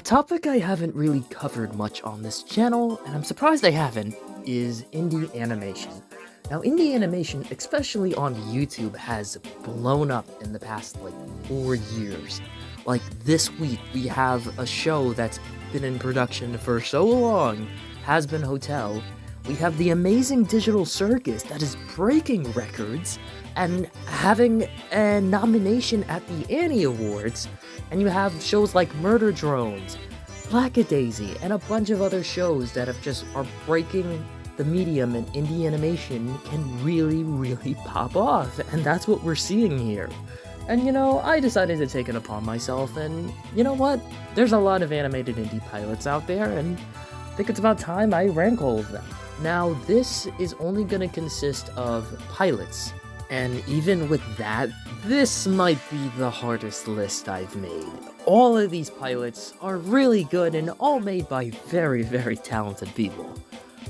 topic I haven't really covered much on this channel, and I'm surprised I haven't, is indie animation. Now, indie animation, especially on YouTube, has blown up in the past, 4 years. Like, this week, we have a show that's been in production for so long, Hazbin Hotel. We have the amazing digital circus that is breaking records and having a nomination at the Annie Awards. And you have shows like Murder Drones, Lacad Daisy, and a bunch of other shows that are breaking the medium, and indie animation can really pop off. And that's what we're seeing here. And I decided to take it upon myself, and you know what? There's a lot of animated indie pilots out there, and I think it's about time I rank all of them. Now, this is only going to consist of pilots, and even with that, this might be the hardest list I've made. All of these pilots are really good and all made by very talented people.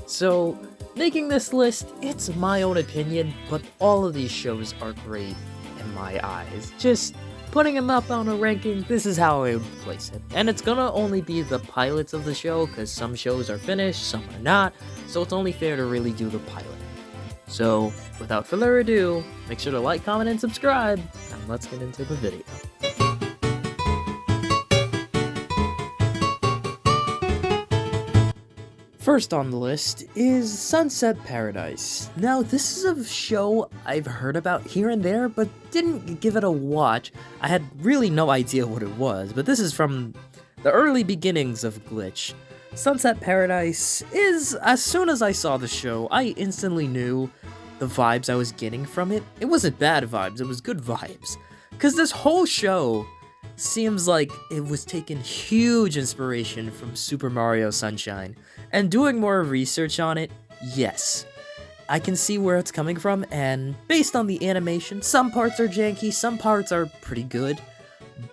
So, making this list, it's my own opinion, but all of these shows are great in my eyes. Just putting them up on a ranking, this is how I would place it. And it's gonna only be the pilots of the show, because some shows are finished, some are not, so it's only fair to really do the pilot. So, without further ado, make sure to like, comment, and subscribe, and let's get into the video. First on the list is Sunset Paradise. Now, this is a show I've heard about here and there, but didn't give it a watch. I had really no idea what it was, but this is from the early beginnings of Glitch. Sunset Paradise is, as soon as I saw the show, I instantly knew the vibes I was getting from it. It wasn't bad vibes, it was good vibes. Because this whole show seems like it was taking huge inspiration from Super Mario Sunshine. And doing more research on it, yes, I can see where it's coming from, and based on the animation, some parts are janky, some parts are pretty good,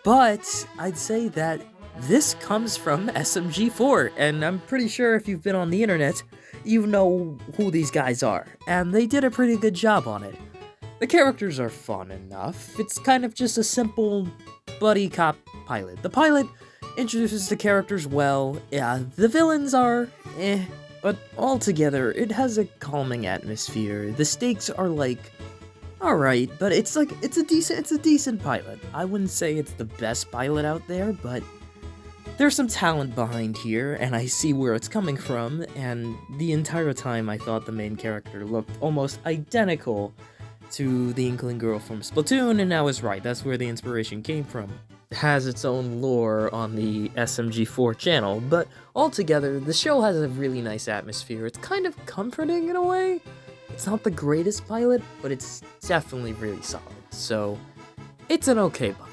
but I'd say that this comes from SMG4, and I'm pretty sure if you've been on the internet, you know who these guys are, and they did a pretty good job on it. The characters are fun enough. It's kind of just a simple buddy cop pilot. The pilot introduces the characters well. Yeah, the villains are but altogether, it has a calming atmosphere. The stakes are alright, but it's a decent pilot. I wouldn't say it's the best pilot out there, but there's some talent behind here, and I see where it's coming from, and the entire time I thought the main character looked almost identical to the Inkling girl from Splatoon, and I was right, that's where the inspiration came from. It has its own lore on the SMG4 channel, but altogether, the show has a really nice atmosphere. It's kind of comforting in a way. It's not the greatest pilot, but it's definitely really solid, so it's an okay pilot.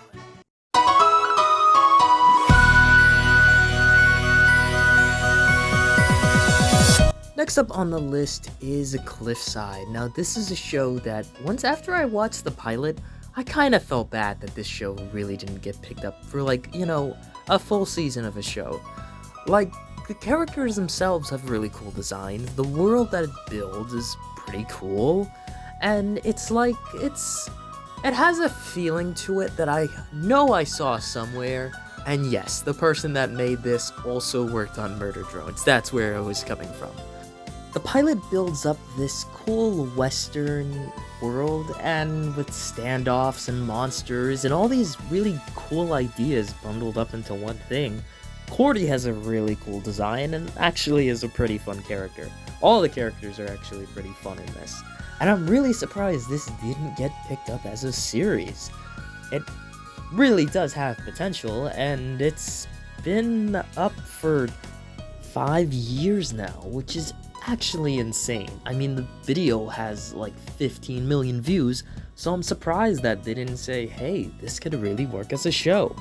Next up on the list is Cliffside. Now, this is a show that, once after I watched the pilot, I kind of felt bad that this show really didn't get picked up for, a full season of a show. The characters themselves have really cool designs, the world that it builds is pretty cool, and it has a feeling to it that I know I saw somewhere. And yes, the person that made this also worked on Murder Drones. That's where it was coming from. The pilot builds up this cool western world, and with standoffs and monsters and all these really cool ideas bundled up into one thing. Cordy has a really cool design and actually is a pretty fun character. All the characters are actually pretty fun in this. And I'm really surprised this didn't get picked up as a series. It really does have potential, and it's been up for 5 years now, which is actually insane. I mean, the video has 15 million views, so I'm surprised that they didn't say, hey, this could really work as a show.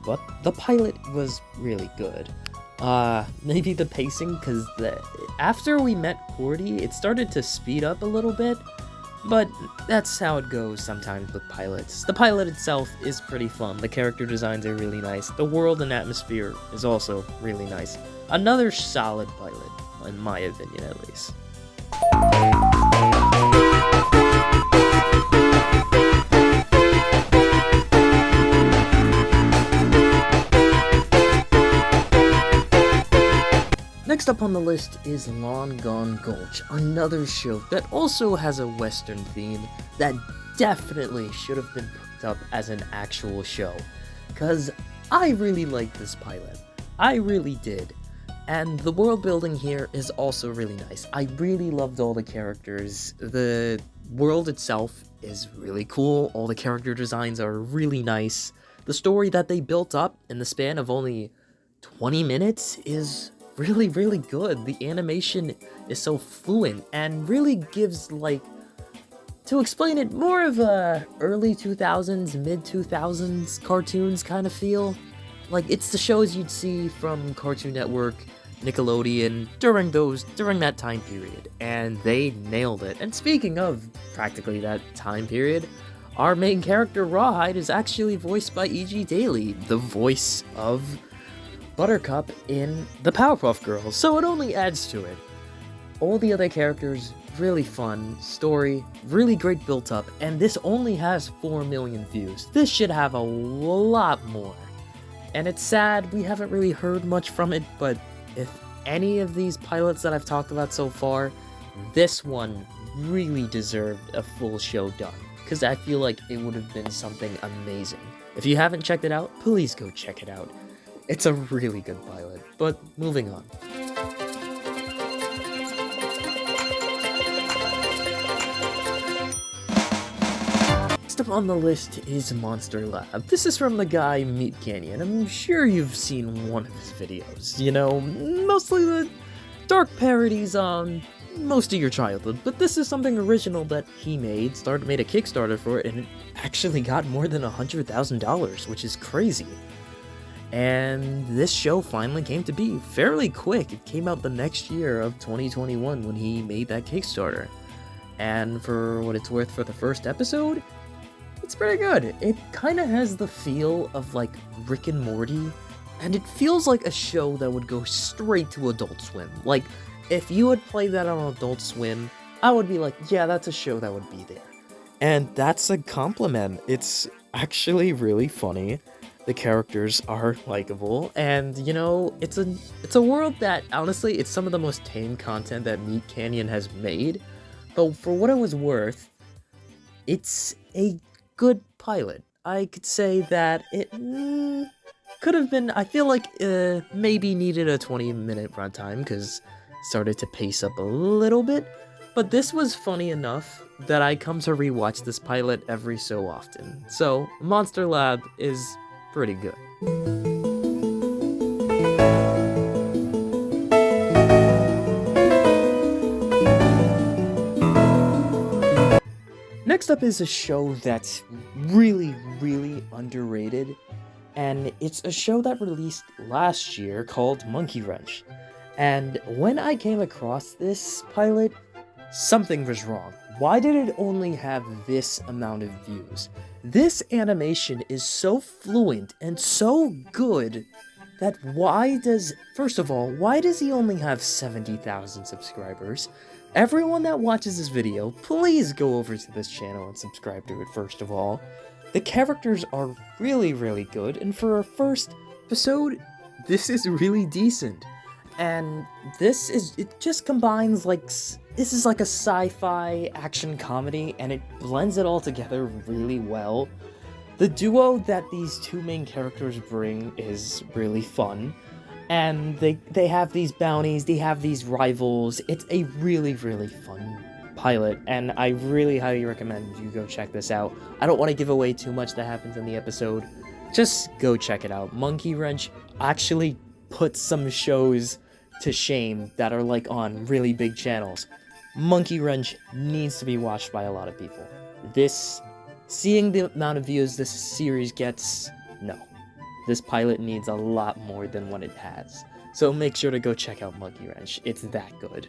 But the pilot was really good. Maybe the pacing, because after we met Cordy, it started to speed up a little bit, but that's how it goes sometimes with pilots. The pilot itself is pretty fun, the character designs are really nice, the world and atmosphere is also really nice. Another solid pilot, in my opinion at least. Next up on the list is Long Gone Gulch, another show that also has a Western theme that definitely should have been picked up as an actual show, because I really liked this pilot. I really did. And the world building here is also really nice. I really loved all the characters. The world itself is really cool. All the character designs are really nice. The story that they built up in the span of only 20 minutes is really, really good. The animation is so fluent and really gives, like, to explain it, more of a early 2000s, mid 2000s cartoons kind of feel. Like, it's the shows you'd see from Cartoon Network, Nickelodeon, during that time period, and they nailed it. And speaking of practically that time period, our main character, Rawhide, is actually voiced by E.G. Daily, the voice of Buttercup in the Powerpuff Girls, so it only adds to it. All the other characters, really fun, story, really great built up, and this only has 4 million views. This should have a lot more. And it's sad we haven't really heard much from it, but if any of these pilots that I've talked about so far, this one really deserved a full show done, because I feel like it would have been something amazing. If you haven't checked it out, please go check it out. It's a really good pilot, but moving on. Next up on the list is Monster Lab. This is from the guy Meat Canyon. I'm sure you've seen one of his videos. You know, mostly the dark parodies on most of your childhood, but this is something original that he made a Kickstarter for it, and it actually got more than $100,000, which is crazy. And this show finally came to be fairly quick. It came out the next year of 2021 when he made that Kickstarter. And for what it's worth, for the first episode, it's pretty good. It kind of has the feel of like Rick and Morty, and it feels like a show that would go straight to Adult Swim. Like, if you would play that on Adult Swim, I would be like, yeah, that's a show that would be there. And that's a compliment. It's actually really funny. The characters are likable, and you know, it's a world that, honestly, it's some of the most tame content that Meat Canyon has made, but for what it was worth, it's a good pilot. I could say that it could have been, I feel like maybe needed a 20-minute runtime, because it started to pace up a little bit, but this was funny enough that I come to rewatch this pilot every so often. So, Monster Lab is pretty good. Next up is a show that's really, really underrated, and it's a show that released last year called Monkey Wrench. And when I came across this pilot, something was wrong. Why did it only have this amount of views? This animation is so fluent and so good that first of all, why does he only have 70,000 subscribers? Everyone that watches this video, please go over to this channel and subscribe to it first of all. The characters are really, really good, and for our first episode, this is really decent. And it just combines, like, this is like a sci-fi action comedy, and it blends it all together really well. The duo that these two main characters bring is really fun, and they have these bounties, they have these rivals. It's a really, really fun pilot, and I really highly recommend you go check this out. I don't want to give away too much that happens in the episode. Just go check it out. Monkey Wrench actually puts some shows to shame that are like on really big channels. Monkey Wrench needs to be watched by a lot of people. Seeing the amount of views this series gets, no. This pilot needs a lot more than what it has. So make sure to go check out Monkey Wrench. It's that good.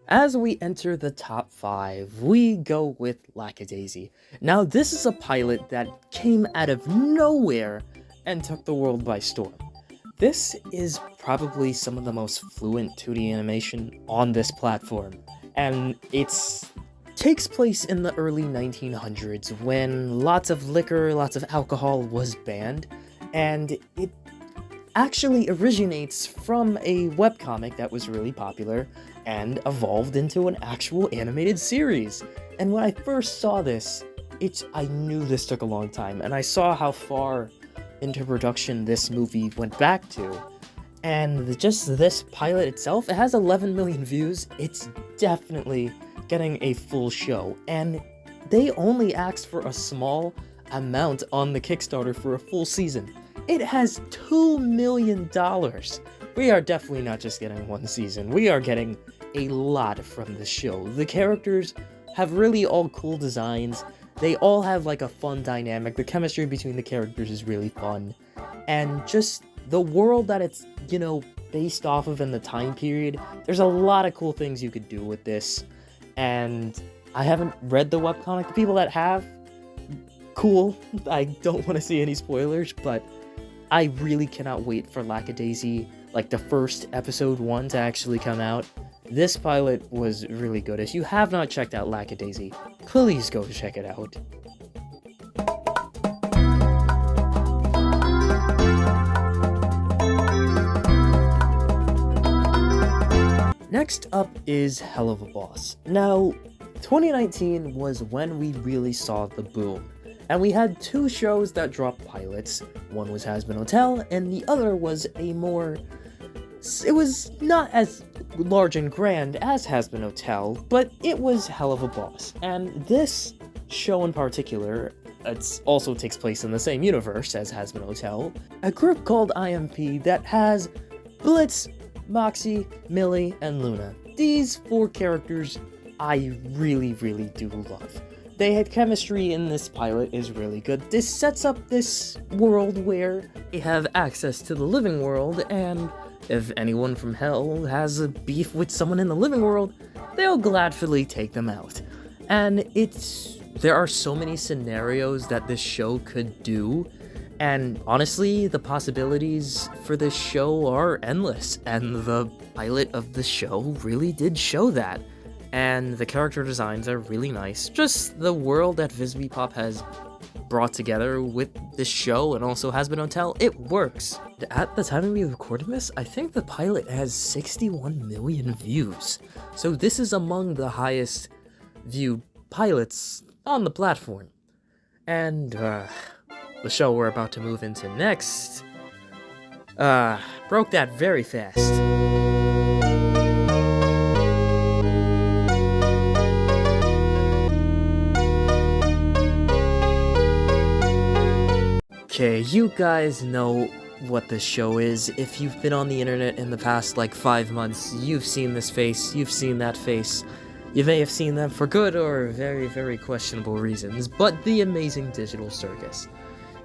As we enter the top 5, we go with Lacad Daisy. Now, this is a pilot that came out of nowhere and took the world by storm. This is probably some of the most fluent 2D animation on this platform, and it takes place in the early 1900s when lots of liquor, lots of alcohol was banned, and it actually originates from a webcomic that was really popular and evolved into an actual animated series. And when I first saw this, I knew this took a long time, and I saw how far into production this movie went back to. And just this pilot itself, it has 11 million views. It's definitely getting a full show, and they only asked for a small amount on the Kickstarter for a full season. It has $2 million. We are definitely not just getting one season. We are getting a lot from the show. The characters have really all cool designs. They all have like a fun dynamic. The chemistry between the characters is really fun. And just the world that it's, based off of in the time period, there's a lot of cool things you could do with this. And I haven't read the webcomic. The people that have, cool. I don't want to see any spoilers, but I really cannot wait for Lacad Daisy, like the first episode 1 to actually come out. This pilot was really good. If you have not checked out Lacad Daisy, please go check it out. Next up is Helluva Boss. Now, 2019 was when we really saw the boom. And we had 2 shows that dropped pilots. One was Hasbin Hotel, and the other was it was not as large and grand as Hasbin Hotel, but it was Helluva Boss. And this show in particular, it also takes place in the same universe as Hasbin Hotel, a group called IMP that has Blitz, Moxie, Millie, and Luna. These 4 characters I really, really do love. They had chemistry in this pilot is really good. This sets up this world where they have access to the living world, and if anyone from hell has a beef with someone in the living world, they'll gladly take them out. And there are so many scenarios that this show could do, and honestly, the possibilities for this show are endless, and the pilot of the show really did show that. And the character designs are really nice. Just the world that Visby Pop has brought together with this show and also Hasbin Hotel, it works. At the time we recorded this, I think the pilot has 61 million views. So this is among the highest viewed pilots on the platform. And the show we're about to move into next broke that very fast. Okay, you guys know what this show is. If you've been on the internet in the past, 5 months, you've seen this face, you've seen that face. You may have seen them for good or very, very questionable reasons, but the amazing digital circus.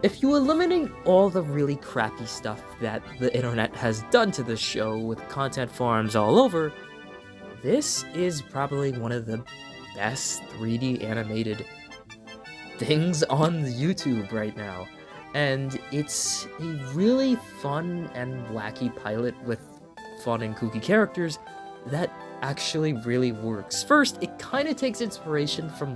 If you eliminate all the really crappy stuff that the internet has done to this show with content farms all over, this is probably one of the best 3D animated things on YouTube right now. And it's a really fun and wacky pilot with fun and kooky characters that actually really works. First, it kind of takes inspiration from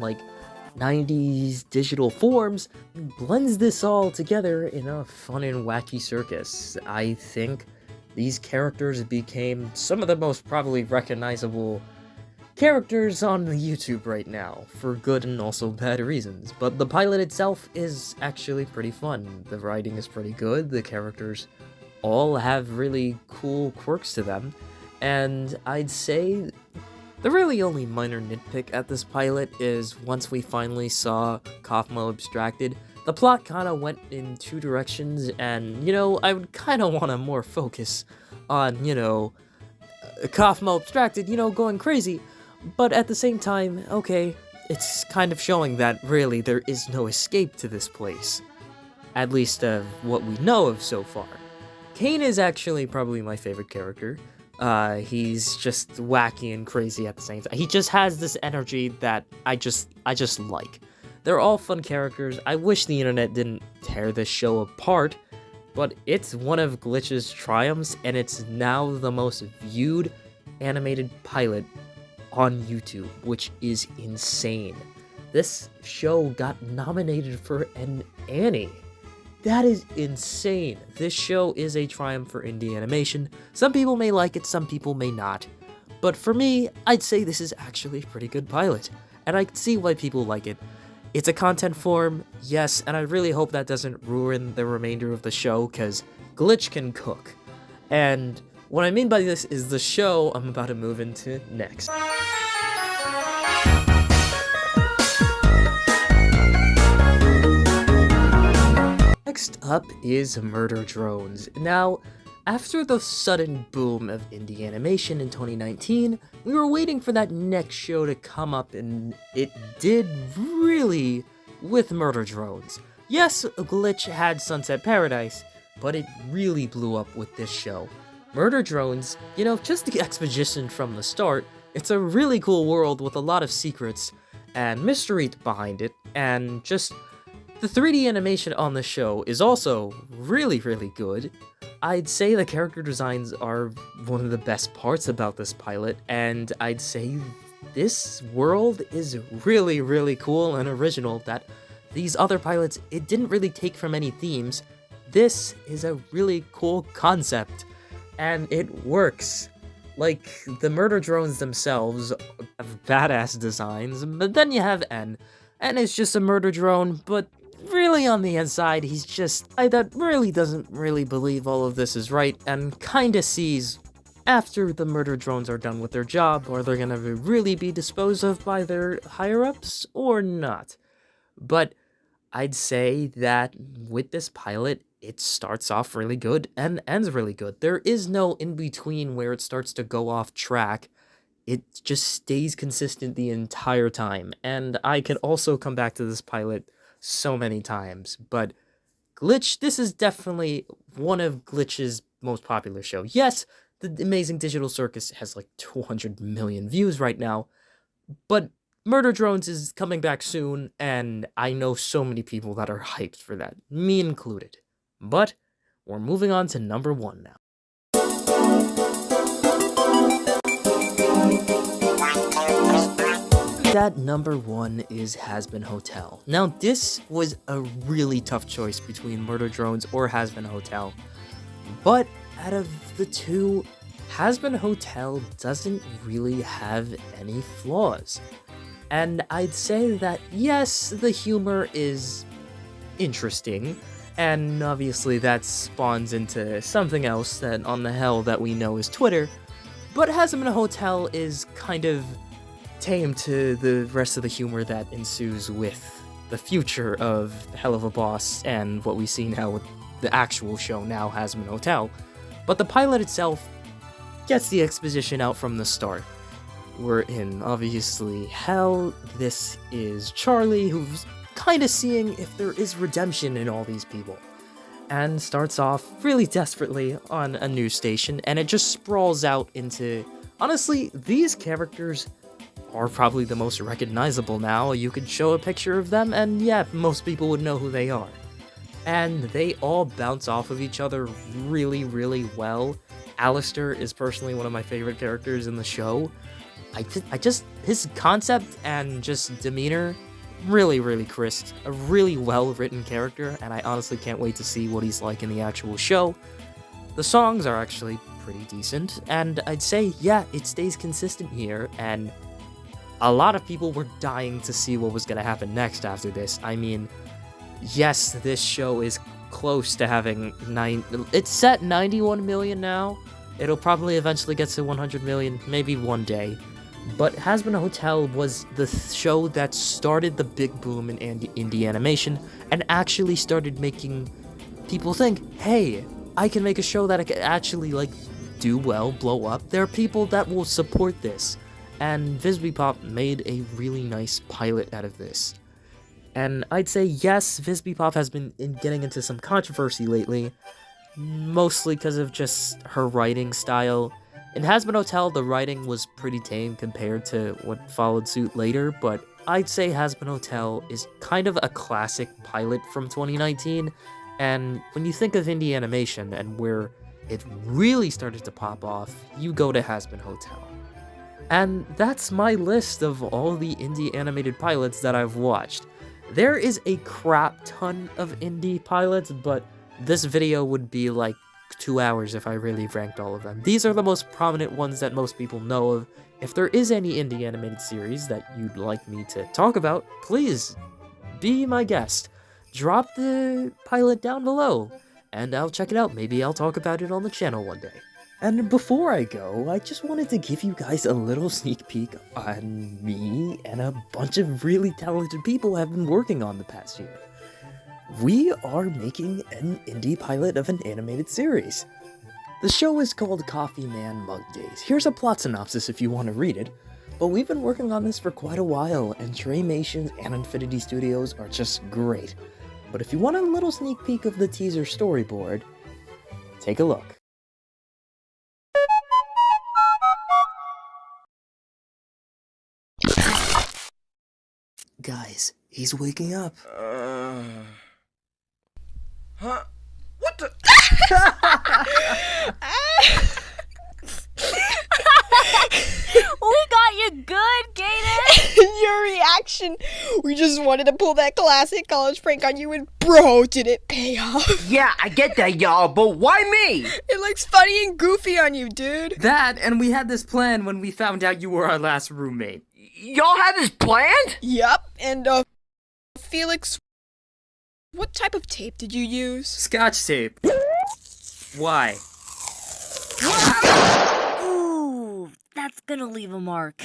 90s digital forms and blends this all together in a fun and wacky circus. I think these characters became some of the most probably recognizable characters on YouTube right now, for good and also bad reasons, but the pilot itself is actually pretty fun. The writing is pretty good, the characters all have really cool quirks to them, and I'd say the really only minor nitpick at this pilot is once we finally saw Kaufmo abstracted, the plot kinda went in 2 directions, and, I would kinda wanna more focus on, Kaufmo abstracted, going crazy. But at the same time, okay, it's kind of showing that really there is no escape to this place. At least of what we know of so far. Kane is actually probably my favorite character. He's just wacky and crazy at the same time. He just has this energy that I just like. They're all fun characters. I wish the internet didn't tear this show apart, but it's one of Glitch's triumphs, and it's now the most viewed animated pilot on YouTube, which is insane. This show got nominated for an Annie. That is insane. This show is a triumph for indie animation. Some people may like it, some people may not. But for me, I'd say this is actually a pretty good pilot, and I can see why people like it. It's a content form, yes, and I really hope that doesn't ruin the remainder of the show, because Glitch can cook. And what I mean by this is the show I'm about to move into next. Next up is Murder Drones. Now, after the sudden boom of indie animation in 2019, we were waiting for that next show to come up, and it did really with Murder Drones. Yes, Glitch had Sunset Paradise, but it really blew up with this show. Murder Drones, just the exposition from the start, it's a really cool world with a lot of secrets and mystery behind it, and just the 3D animation on the show is also really, really good. I'd say the character designs are one of the best parts about this pilot, and I'd say this world is really, really cool and original that these other pilots, it didn't really take from any themes. This is a really cool concept, and it works. Like, the Murder Drones themselves have badass designs, but then you have N. N is just a murder drone, but really on the inside, he's just a guy that really doesn't really believe all of this is right, and kinda sees after the murder drones are done with their job, are they gonna really be disposed of by their higher-ups, or not? But I'd say that with this pilot, it starts off really good and ends really good. There is no in-between where it starts to go off track. It just stays consistent the entire time, and I could also come back to this pilot so many times, but Glitch, this is definitely one of Glitch's most popular shows. Yes, the Amazing Digital Circus has like 200 million views right now, but Murder Drones is coming back soon, and I know so many people that are hyped for that, me included. But we're moving on to number 1 now. That number 1 is Hazbin Hotel. Now, this was a really tough choice between Murder Drones or Hazbin Hotel, but out of the two, Hazbin Hotel doesn't really have any flaws. And I'd say that, yes, the humor is interesting, and obviously that spawns into something else that on the hell that we know is Twitter, but Hazbin Hotel is kind of tame to the rest of the humor that ensues with the future of Helluva Boss and what we see now with the actual show now, Hazbin Hotel. But the pilot itself gets the exposition out from the start. We're in, obviously, hell. This is Charlie, who's kind of seeing if there is redemption in all these people, and starts off really desperately on a news station, and it just sprawls out into, honestly, these characters are probably the most recognizable now. You could show a picture of them, and yeah, most people would know who they are. And they all bounce off of each other really, really well. Alistair is personally one of my favorite characters in the show. His concept and just demeanor, really, really crisp. A really well-written character, and I honestly can't wait to see what he's like in the actual show. The songs are actually pretty decent, and I'd say, yeah, it stays consistent here, and a lot of people were dying to see what was going to happen next after this. I mean, yes, this show is close to having it's set 91 million now. It'll probably eventually get to 100 million, maybe one day. But Hazbin Hotel was the show that started the big boom in indie animation and actually started making people think, hey, I can make a show that I can actually, do well, blow up. There are people that will support this. And Visbipop made a really nice pilot out of this. And I'd say, yes, Visbipop has been getting into some controversy lately, mostly because of just her writing style. In Hazbin Hotel, the writing was pretty tame compared to what followed suit later, but I'd say Hazbin Hotel is kind of a classic pilot from 2019, and when you think of indie animation and where it really started to pop off, you go to Hazbin Hotel. And that's my list of all the indie animated pilots that I've watched. There is a crap ton of indie pilots, but this video would be like 2 hours if I really ranked all of them. These are the most prominent ones that most people know of. If there is any indie animated series that you'd like me to talk about, please be my guest. Drop the pilot down below, and I'll check it out. Maybe I'll talk about it on the channel one day. And before I go, I just wanted to give you guys a little sneak peek on me and a bunch of really talented people I've been working on the past year. We are making an indie pilot of an animated series. The show is called Coffee Man Mug Days. Here's a plot synopsis if you want to read it. But we've been working on this for quite a while, and Traymations and Infinity Studios are just great. But if you want a little sneak peek of the teaser storyboard, take a look. Guys, he's waking up. Huh? What the? We got you good, Gator! Your reaction. We just wanted to pull that classic college prank on you, and bro, did it pay off. Yeah, I get that, y'all, but why me? It looks funny and goofy on you, dude. That, and we had this plan when we found out you were our last roommate. Y'all had this planned? Yup, and Felix, what type of tape did you use? Scotch tape. Why? Ooh, that's gonna leave a mark.